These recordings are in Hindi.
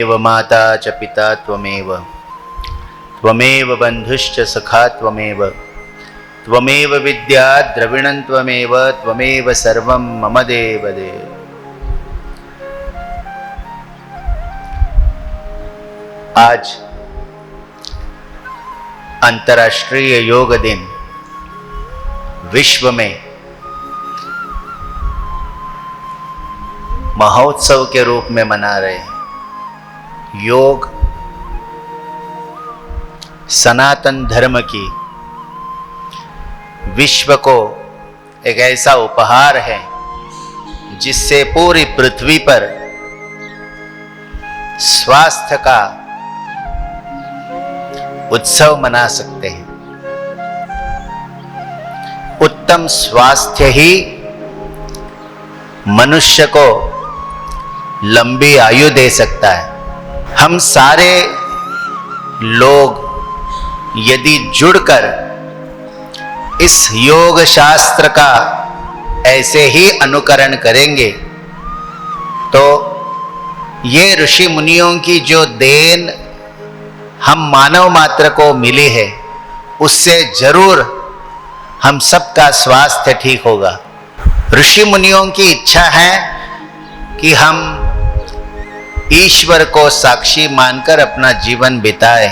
त्वमेव माता च पिता त्वमेव, त्वमेव बन्धुश्च सखा त्वमेव, त्वमेव विद्या द्रविणं त्वमेव, त्वमेव सर्वं मम देव देव। आज अंतर्राष्ट्रीय योग दिन विश्व में महोत्सव के रूप में मना रहे हैं। योग सनातन धर्म की विश्व को एक ऐसा उपहार है जिससे पूरी पृथ्वी पर स्वास्थ्य का उत्सव मना सकते हैं। उत्तम स्वास्थ्य ही मनुष्य को लंबी आयु दे सकता है। हम सारे लोग यदि जुड़कर इस योग शास्त्र का ऐसे ही अनुकरण करेंगे तो ये ऋषि मुनियों की जो देन हम मानव मात्र को मिली है उससे जरूर हम सबका स्वास्थ्य ठीक होगा। ऋषि मुनियों की इच्छा है कि हम ईश्वर को साक्षी मानकर अपना जीवन बिताएं।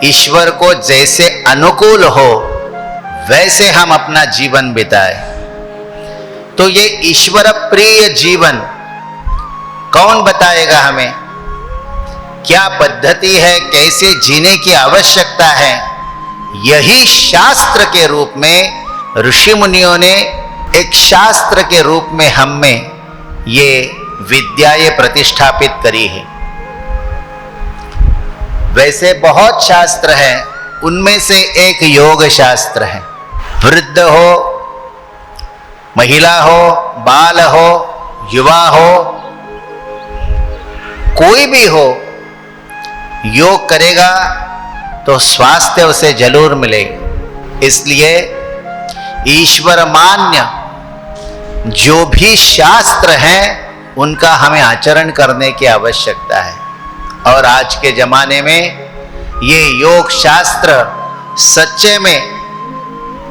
ईश्वर को जैसे अनुकूल हो वैसे हम अपना जीवन बिताएं। तो ये ईश्वर प्रिय जीवन कौन बताएगा हमें? क्या पद्धति है, कैसे जीने की आवश्यकता है? यही शास्त्र के रूप में ऋषि मुनियों ने एक शास्त्र के रूप में हम में ये विद्याएं प्रतिष्ठापित करी है। वैसे बहुत शास्त्र हैं, उनमें से एक योग शास्त्र है। वृद्ध हो, महिला हो, बाल हो, युवा हो, कोई भी हो, योग करेगा तो स्वास्थ्य उसे जरूर मिलेगा। इसलिए ईश्वर मान्य जो भी शास्त्र हैं उनका हमें आचरण करने की आवश्यकता है। और आज के जमाने में ये योग शास्त्र सच्चे में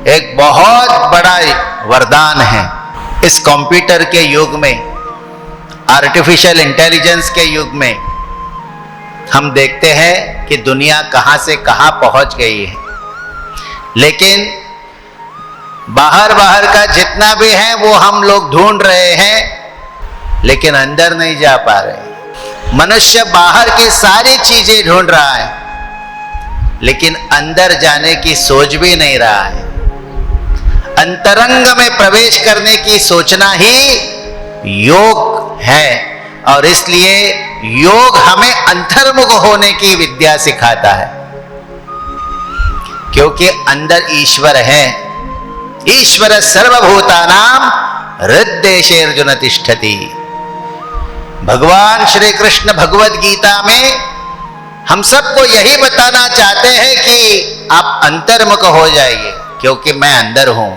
एक बहुत बड़ा वरदान है। इस कंप्यूटर के युग में, आर्टिफिशियल इंटेलिजेंस के युग में हम देखते हैं कि दुनिया कहां से कहां पहुंच गई है, लेकिन बाहर का जितना भी है वो हम लोग ढूंढ रहे हैं लेकिन अंदर नहीं जा पा रहे। मनुष्य बाहर की सारी चीजें ढूंढ रहा है लेकिन अंदर जाने की सोच भी नहीं रहा है। अंतरंग में प्रवेश करने की सोचना ही योग है और इसलिए योग हमें अंतर्मुख होने की विद्या सिखाता है, क्योंकि अंदर ईश्वर है। ईश्वर सर्वभूतानां हृद्देशे अर्जुन तिष्ठति। भगवान श्री कृष्ण भगवद गीता में हम सबको यही बताना चाहते हैं कि आप अंतर्मुख हो जाइए, क्योंकि मैं अंदर हूं।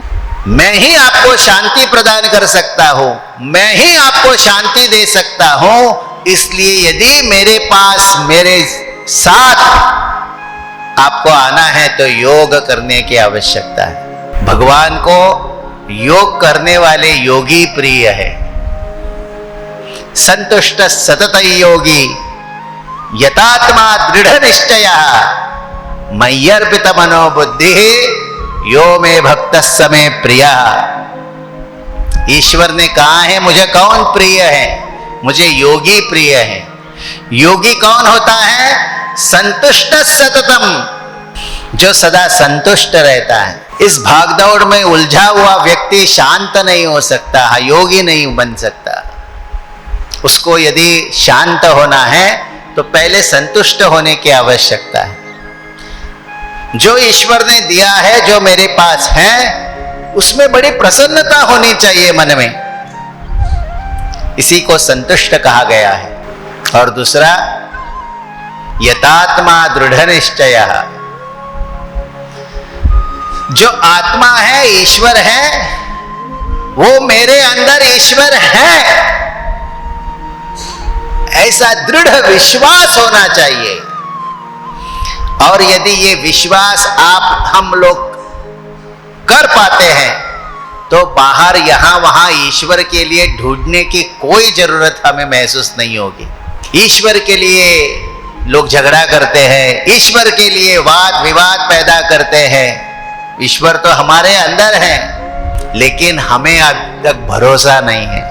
मैं ही आपको शांति प्रदान कर सकता हूं, मैं ही आपको शांति दे सकता हूं। इसलिए यदि मेरे पास, मेरे साथ आपको आना है तो योग करने की आवश्यकता है। भगवान को योग करने वाले योगी प्रिय है। संतुष्ट सतत योगी यतात्मा दृढ़ निश्चय मय्यर्पित मनोबुद्धि यो मे भक्त समय प्रिया। ईश्वर ने कहा है मुझे कौन प्रिय है? मुझे योगी प्रिय है। योगी कौन होता है? संतुष्ट सततम, जो सदा संतुष्ट रहता है। इस भागदौड़ में उलझा हुआ व्यक्ति शांत नहीं हो सकता, योगी नहीं बन सकता। उसको यदि शांत होना है तो पहले संतुष्ट होने की आवश्यकता है। जो ईश्वर ने दिया है, जो मेरे पास है, उसमें बड़ी प्रसन्नता होनी चाहिए मन में। इसी को संतुष्ट कहा गया है। और दूसरा, यतात्मा दृढ़ निश्चय। जो आत्मा है, ईश्वर है, वो मेरे अंदर ईश्वर है ऐसा दृढ़ विश्वास होना चाहिए। और यदि ये विश्वास हम लोग कर पाते हैं तो बाहर यहां वहां ईश्वर के लिए ढूंढने की कोई जरूरत हमें महसूस नहीं होगी। ईश्वर के लिए लोग झगड़ा करते हैं, ईश्वर के लिए वाद विवाद पैदा करते हैं। ईश्वर तो हमारे अंदर है, लेकिन हमें अब तक भरोसा नहीं है,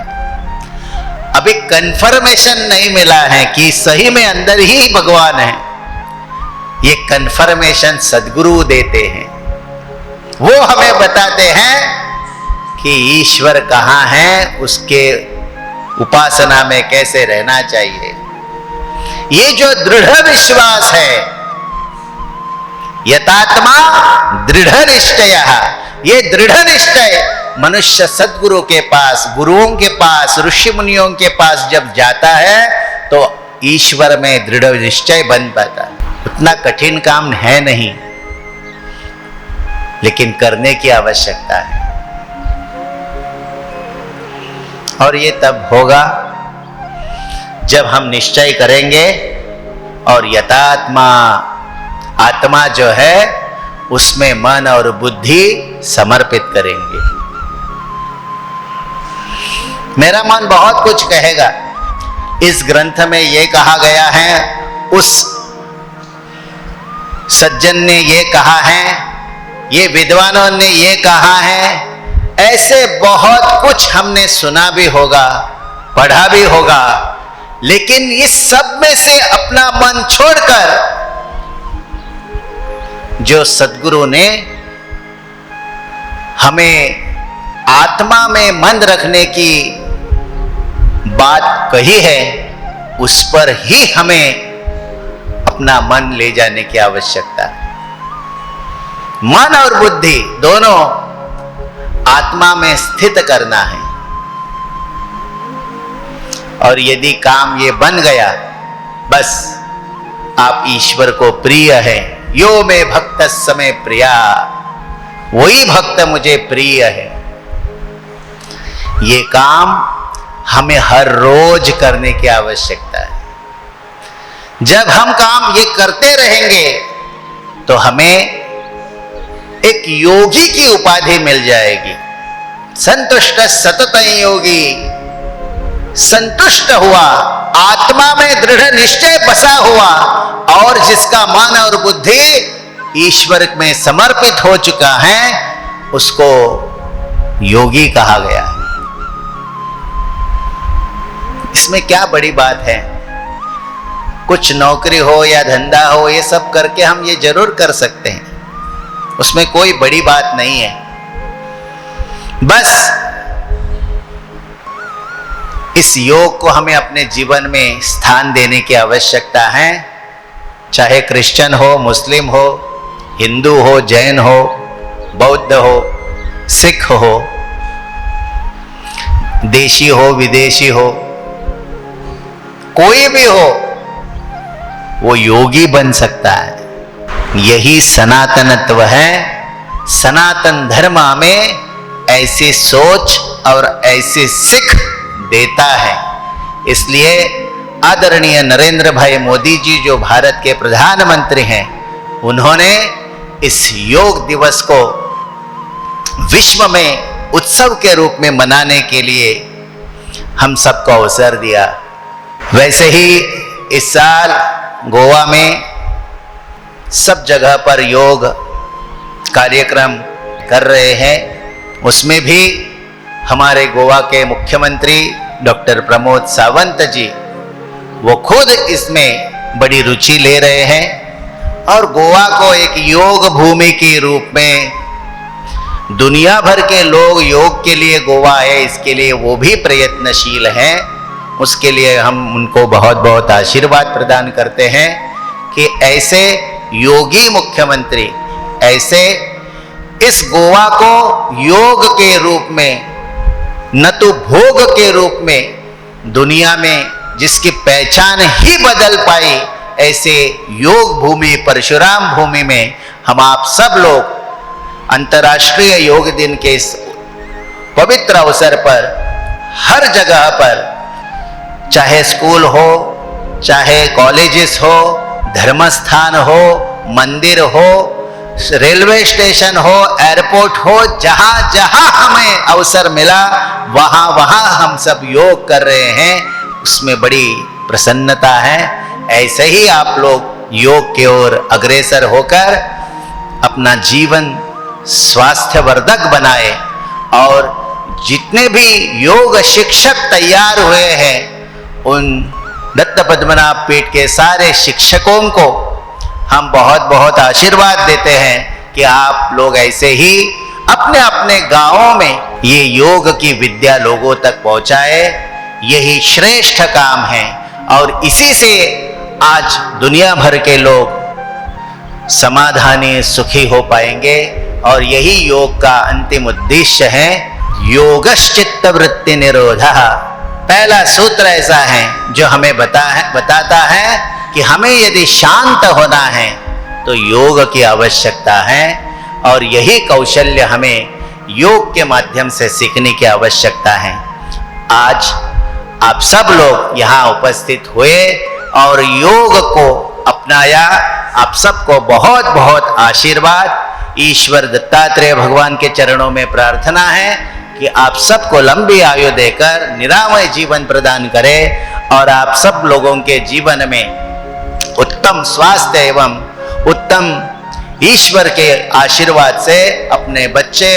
अभी कंफर्मेशन नहीं मिला है कि सही में अंदर ही भगवान है। ये कंफर्मेशन सद्गुरु देते हैं, वो हमें बताते हैं कि ईश्वर कहाँ है, उसके उपासना में कैसे रहना चाहिए। ये जो दृढ़ विश्वास है, यतात्मा दृढ़ निश्चयः, ये दृढ़ निश्चय मनुष्य सद्गुरु के पास, गुरुओं के पास, ऋषि मुनियों के पास जब जाता है तो ईश्वर में दृढ़ निश्चय बन पाता है। उतना कठिन काम है नहीं, लेकिन करने की आवश्यकता है। और ये तब होगा जब हम निश्चय करेंगे और यतात्मा, आत्मा जो है उसमें मन और बुद्धि समर्पित करेंगे। मेरा मन बहुत कुछ कहेगा। इस ग्रंथ में ये कहा गया है, उस सज्जन ने ये कहा है, ये विद्वानों ने ये कहा है, ऐसे बहुत कुछ हमने सुना भी होगा, पढ़ा भी होगा, लेकिन इस सब में से अपना मन छोड़कर जो सद्गुरु ने हमें आत्मा में मन रखने की बात कही है, उस पर ही हमें अपना मन ले जाने की आवश्यकता है। मन और बुद्धि दोनों आत्मा में स्थित करना है। और यदि काम ये बन गया, बस आप ईश्वर को प्रिय है। यो में भक्त समय प्रिया, वही भक्त मुझे प्रिय है। ये काम हमें हर रोज करने की आवश्यकता है। जब हम काम ये करते रहेंगे तो हमें एक योगी की उपाधि मिल जाएगी। संतुष्ट सतत योगी, संतुष्ट हुआ, आत्मा में दृढ़ निश्चय बसा हुआ और जिसका मन और बुद्धि ईश्वर में समर्पित हो चुका है, उसको योगी कहा गया है। इसमें क्या बड़ी बात है? कुछ नौकरी हो या धंधा हो, ये सब करके हम ये जरूर कर सकते हैं, उसमें कोई बड़ी बात नहीं है। बस इस योग को हमें अपने जीवन में स्थान देने की आवश्यकता है। चाहे क्रिश्चियन हो, मुस्लिम हो, हिंदू हो, जैन हो, बौद्ध हो, सिख हो, देशी हो, विदेशी हो, कोई भी हो, वो योगी बन सकता है। यही सनातनत्व है। सनातन धर्म में ऐसी सोच और ऐसी सिख देता है। इसलिए आदरणीय नरेंद्र भाई मोदी जी जो भारत के प्रधानमंत्री हैं, उन्होंने इस योग दिवस को विश्व में उत्सव के रूप में मनाने के लिए हम सबको अवसर दिया। वैसे ही इस साल गोवा में सब जगह पर योग कार्यक्रम कर रहे हैं। उसमें भी हमारे गोवा के मुख्यमंत्री डॉक्टर प्रमोद सावंत जी, वो खुद इसमें बड़ी रुचि ले रहे हैं और गोवा को एक योग भूमि के रूप में दुनिया भर के लोग योग के लिए गोवा आए, इसके लिए वो भी प्रयत्नशील हैं। उसके लिए हम उनको बहुत बहुत आशीर्वाद प्रदान करते हैं कि ऐसे योगी मुख्यमंत्री, ऐसे इस गोवा को योग के रूप में, न तो भोग के रूप में दुनिया में जिसकी पहचान ही बदल पाई, ऐसे योग भूमि, परशुराम भूमि में हम आप सब लोग अंतर्राष्ट्रीय योग दिन के इस पवित्र अवसर पर हर जगह पर, चाहे स्कूल हो, चाहे कॉलेजेस हो, धर्मस्थान हो, मंदिर हो, रेलवे स्टेशन हो, एयरपोर्ट हो, जहां जहां हमें अवसर मिला वहां वहां हम सब योग कर रहे हैं, उसमें बड़ी प्रसन्नता है। ऐसे ही आप लोग योग की ओर अग्रसर होकर अपना जीवन स्वास्थ्यवर्धक बनाए और जितने भी योग शिक्षक तैयार हुए हैं उन दत्त पद्मनाभ पीठ के सारे शिक्षकों को हम बहुत बहुत आशीर्वाद देते हैं कि आप लोग ऐसे ही अपने अपने गांवों में ये योग की विद्या लोगों तक पहुंचाए। यही श्रेष्ठ काम है और इसी से आज दुनिया भर के लोग समाधानी सुखी हो पाएंगे और यही योग का अंतिम उद्देश्य है। योगश्चित्त वृत्ति निरोधः, पहला सूत्र ऐसा है जो हमें बताता है कि हमें यदि शांत होना है तो योग की आवश्यकता है और यही कौशल्य हमें योग के माध्यम से सीखने की आवश्यकता है। आज आप सब लोग यहाँ उपस्थित हुए और योग को अपनाया, आप सबको बहुत बहुत आशीर्वाद। ईश्वर दत्तात्रेय भगवान के चरणों में प्रार्थना है कि आप सबको लंबी आयु देकर निरामय जीवन प्रदान करे और आप सब लोगों के जीवन में उत्तम स्वास्थ्य एवं उत्तम ईश्वर के आशीर्वाद से अपने बच्चे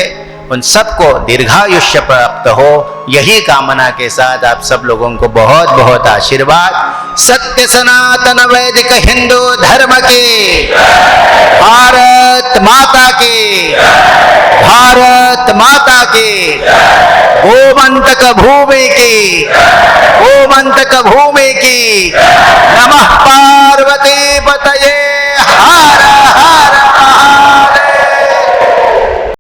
उन सबको दीर्घायुष्य प्राप्त हो, यही कामना के साथ आप सब लोगों को बहुत बहुत आशीर्वाद। सत्य सनातन वैदिक हिंदू धर्म के, भारत माता के, भारत माता के, गोमंतक भूमि की, गोमंतक भूमि की, नमः पार्वती